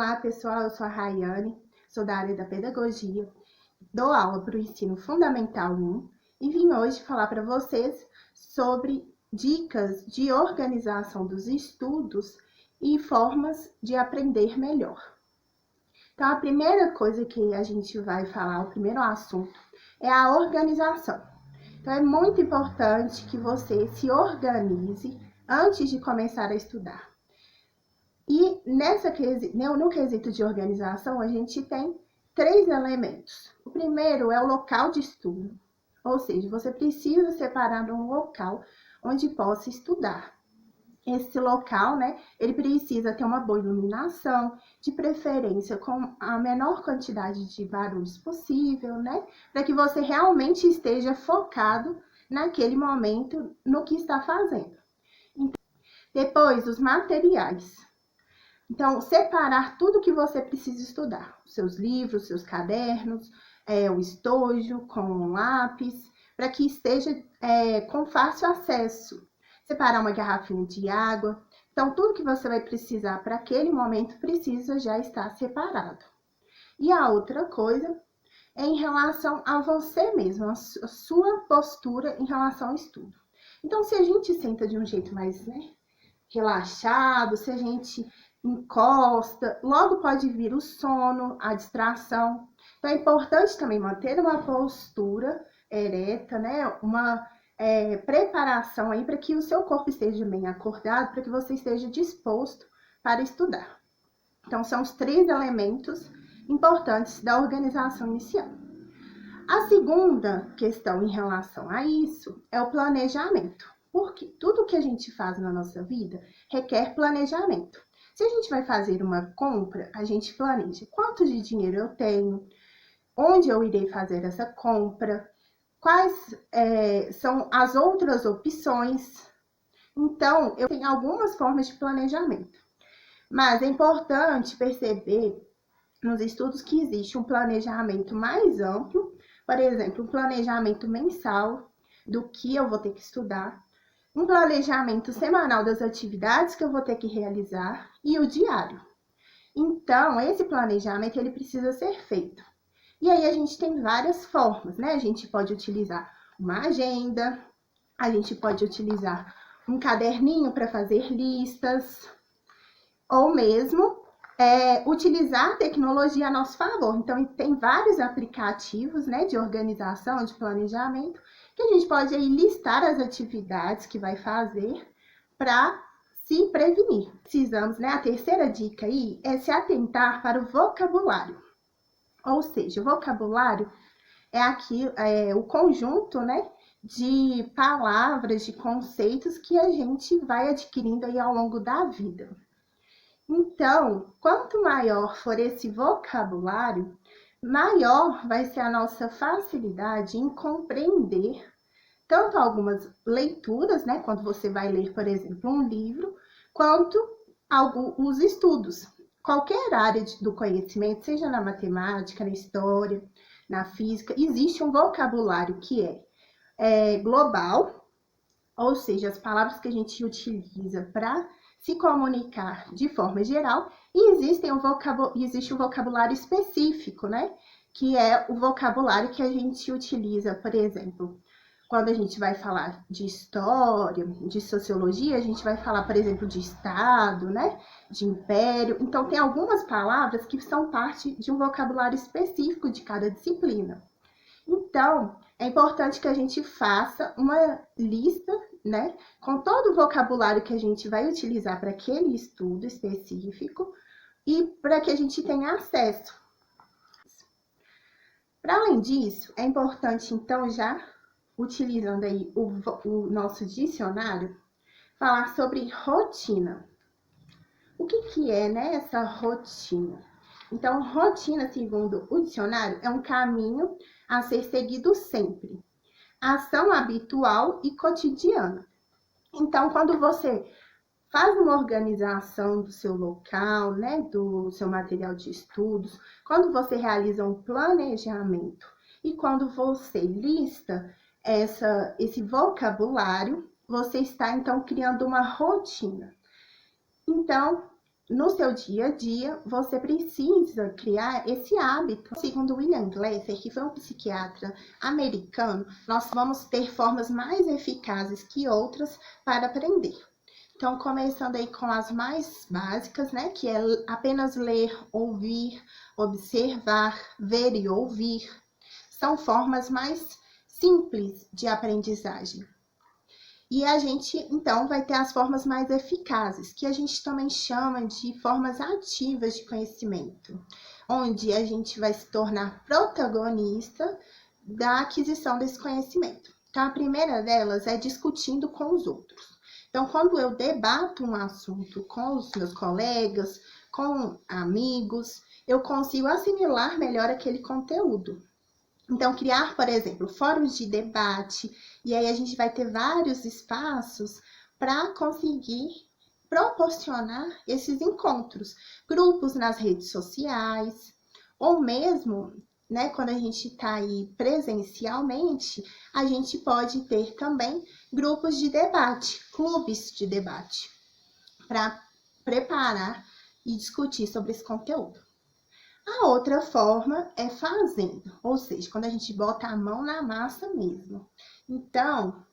Olá, pessoal, eu sou a Rayane, sou da área da pedagogia, dou aula para o ensino fundamental 1 e vim hoje falar para vocês sobre dicas de organização dos estudos e formas de aprender melhor. Então, a primeira coisa que a gente vai falar, o primeiro assunto, é a organização. Então, é muito importante que você se organize antes de começar a estudar. E no quesito de organização, a gente tem 3 elementos. O primeiro é o local de estudo, ou seja, você precisa separar um local onde possa estudar. Esse local, ele precisa ter uma boa iluminação, de preferência com a menor quantidade de barulhos possível, para que você realmente esteja focado naquele momento no que está fazendo. Depois, os materiais. Então, separar tudo que você precisa estudar. Os seus livros, seus cadernos, o estojo com lápis, para que esteja com fácil acesso. Separar uma garrafinha de água. Então, tudo que você vai precisar para aquele momento precisa já estar separado. E a outra coisa é em relação a você mesmo, a sua postura em relação ao estudo. Então, se a gente senta de um jeito mais relaxado, se a gente encosta, logo pode vir o sono, a distração. Então, é importante também manter uma postura ereta, uma preparação aí para que o seu corpo esteja bem acordado, para que você esteja disposto para estudar. Então, são os 3 elementos importantes da organização inicial. A segunda questão em relação a isso é o planejamento, porque tudo que a gente faz na nossa vida requer planejamento. Se a gente vai fazer uma compra, a gente planeja quanto de dinheiro eu tenho, onde eu irei fazer essa compra, quais são as outras opções. Então, eu tenho algumas formas de planejamento. Mas é importante perceber nos estudos que existe um planejamento mais amplo, por exemplo, um planejamento mensal do que eu vou ter que estudar, um planejamento semanal das atividades que eu vou ter que realizar e o diário. Então, esse planejamento ele precisa ser feito. E aí a gente tem várias formas, A gente pode utilizar uma agenda, a gente pode utilizar um caderninho para fazer listas, ou mesmo utilizar a tecnologia a nosso favor. Então, tem vários aplicativos, de organização, de planejamento, que a gente pode aí listar as atividades que vai fazer para se prevenir. Precisamos, a terceira dica aí é se atentar para o vocabulário. Ou seja, o vocabulário é o conjunto, de palavras, de conceitos que a gente vai adquirindo aí ao longo da vida. Então, quanto maior for esse vocabulário, maior vai ser a nossa facilidade em compreender tanto algumas leituras, quando você vai ler, por exemplo, um livro, quanto os estudos. Qualquer área do conhecimento, seja na matemática, na história, na física, existe um vocabulário que é global, ou seja, as palavras que a gente utiliza para se comunicar de forma geral, e existe um vocabulário específico, que é o vocabulário que a gente utiliza, por exemplo, quando a gente vai falar de história, de sociologia, a gente vai falar, por exemplo, de Estado, de império. Então, tem algumas palavras que são parte de um vocabulário específico de cada disciplina. Então, é importante que a gente faça uma lista, com todo o vocabulário que a gente vai utilizar para aquele estudo específico e para que a gente tenha acesso. Para além disso, é importante, então, já utilizando aí o nosso dicionário, falar sobre rotina. O que é, essa rotina? Então, rotina, segundo o dicionário, é um caminho a ser seguido sempre. Ação habitual e cotidiana. Então, quando você faz uma organização do seu local, do seu material de estudos, quando você realiza um planejamento e quando você lista esse vocabulário, você está, então, criando uma rotina. Então, no seu dia a dia, você precisa criar esse hábito. Segundo William Glasser, que foi um psiquiatra americano, nós vamos ter formas mais eficazes que outras para aprender. Então, começando aí com as mais básicas, né? Que é apenas ler, ouvir, observar, ver e ouvir. São formas mais simples de aprendizagem. E a gente, então, vai ter as formas mais eficazes, que a gente também chama de formas ativas de conhecimento, onde a gente vai se tornar protagonista da aquisição desse conhecimento. Então, a primeira delas é discutindo com os outros. Então, quando eu debato um assunto com os meus colegas, com amigos, eu consigo assimilar melhor aquele conteúdo. Então, criar, por exemplo, fóruns de debate, e aí a gente vai ter vários espaços para conseguir proporcionar esses encontros. Grupos nas redes sociais, ou mesmo, né, quando a gente está aí presencialmente, a gente pode ter também grupos de debate, clubes de debate, para preparar e discutir sobre esse conteúdo. A outra forma é fazendo, ou seja, quando a gente bota a mão na massa mesmo. Então,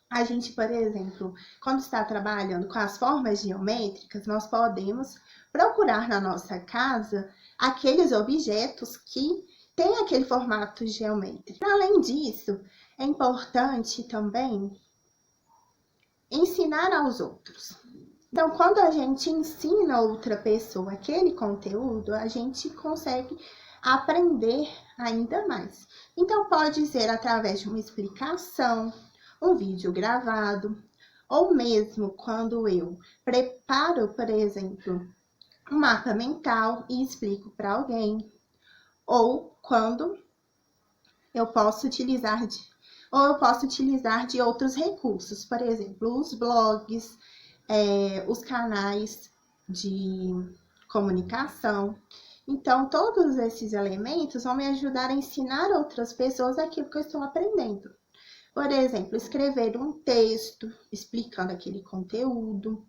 a gente, por exemplo, quando está trabalhando com as formas geométricas, nós podemos procurar na nossa casa aqueles objetos que têm aquele formato geométrico. Além disso, é importante também ensinar aos outros. Então, quando a gente ensina outra pessoa aquele conteúdo, a gente consegue aprender ainda mais. Então, pode ser através de uma explicação, um vídeo gravado, ou mesmo quando eu preparo, por exemplo, um mapa mental e explico para alguém, ou quando eu posso utilizar de outros recursos, por exemplo, os blogs, os canais de comunicação. Então, todos esses elementos vão me ajudar a ensinar outras pessoas aquilo que eu estou aprendendo. Por exemplo, escrever um texto explicando aquele conteúdo.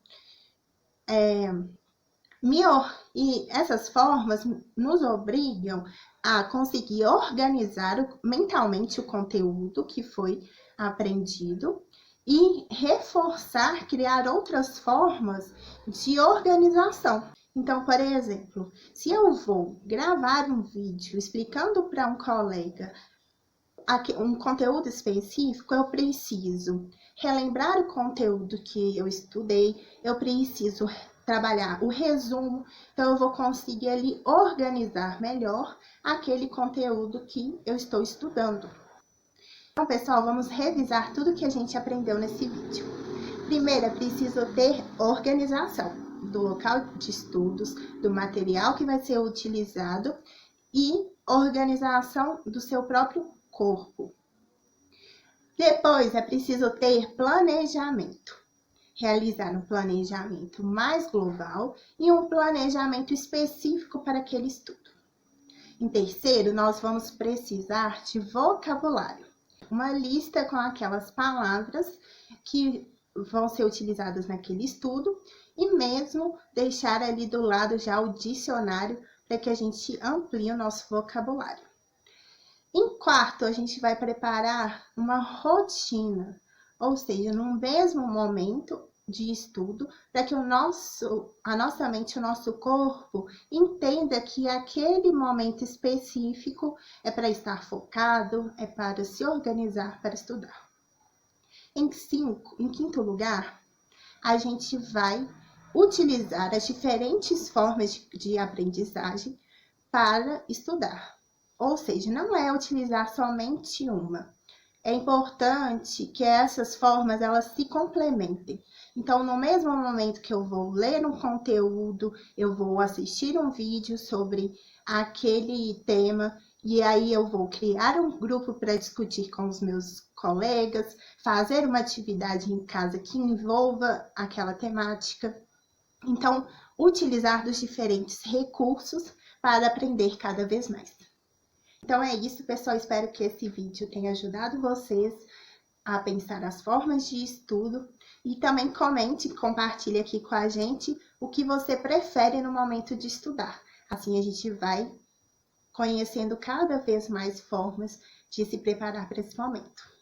E essas formas nos obrigam a conseguir organizar mentalmente o conteúdo que foi aprendido e reforçar, criar outras formas de organização. Então, por exemplo, se eu vou gravar um vídeo explicando para um colega um conteúdo específico, eu preciso relembrar o conteúdo que eu estudei, eu preciso trabalhar o resumo, então eu vou conseguir ali organizar melhor aquele conteúdo que eu estou estudando. Então, pessoal, vamos revisar tudo que a gente aprendeu nesse vídeo. Primeiro, é preciso ter organização do local de estudos, do material que vai ser utilizado e organização do seu próprio corpo. Depois, é preciso ter planejamento. Realizar um planejamento mais global e um planejamento específico para aquele estudo. Em terceiro, nós vamos precisar de vocabulário. Uma lista com aquelas palavras que vão ser utilizadas naquele estudo e mesmo deixar ali do lado já o dicionário para que a gente amplie o nosso vocabulário. Em quarto, a gente vai preparar uma rotina, ou seja, no mesmo momento de estudo, para que a nossa mente, o nosso corpo entenda que aquele momento específico é para estar focado, é para se organizar para estudar. Em quinto lugar, a gente vai utilizar as diferentes formas de aprendizagem para estudar. Ou seja, não é utilizar somente uma. É importante que essas formas elas se complementem. Então, no mesmo momento que eu vou ler um conteúdo, eu vou assistir um vídeo sobre aquele tema, e aí eu vou criar um grupo para discutir com os meus colegas, fazer uma atividade em casa que envolva aquela temática. Então, utilizar dos diferentes recursos para aprender cada vez mais. Então é isso, pessoal. Espero que esse vídeo tenha ajudado vocês a pensar as formas de estudo e também comente, compartilhe aqui com a gente o que você prefere no momento de estudar. Assim a gente vai conhecendo cada vez mais formas de se preparar para esse momento.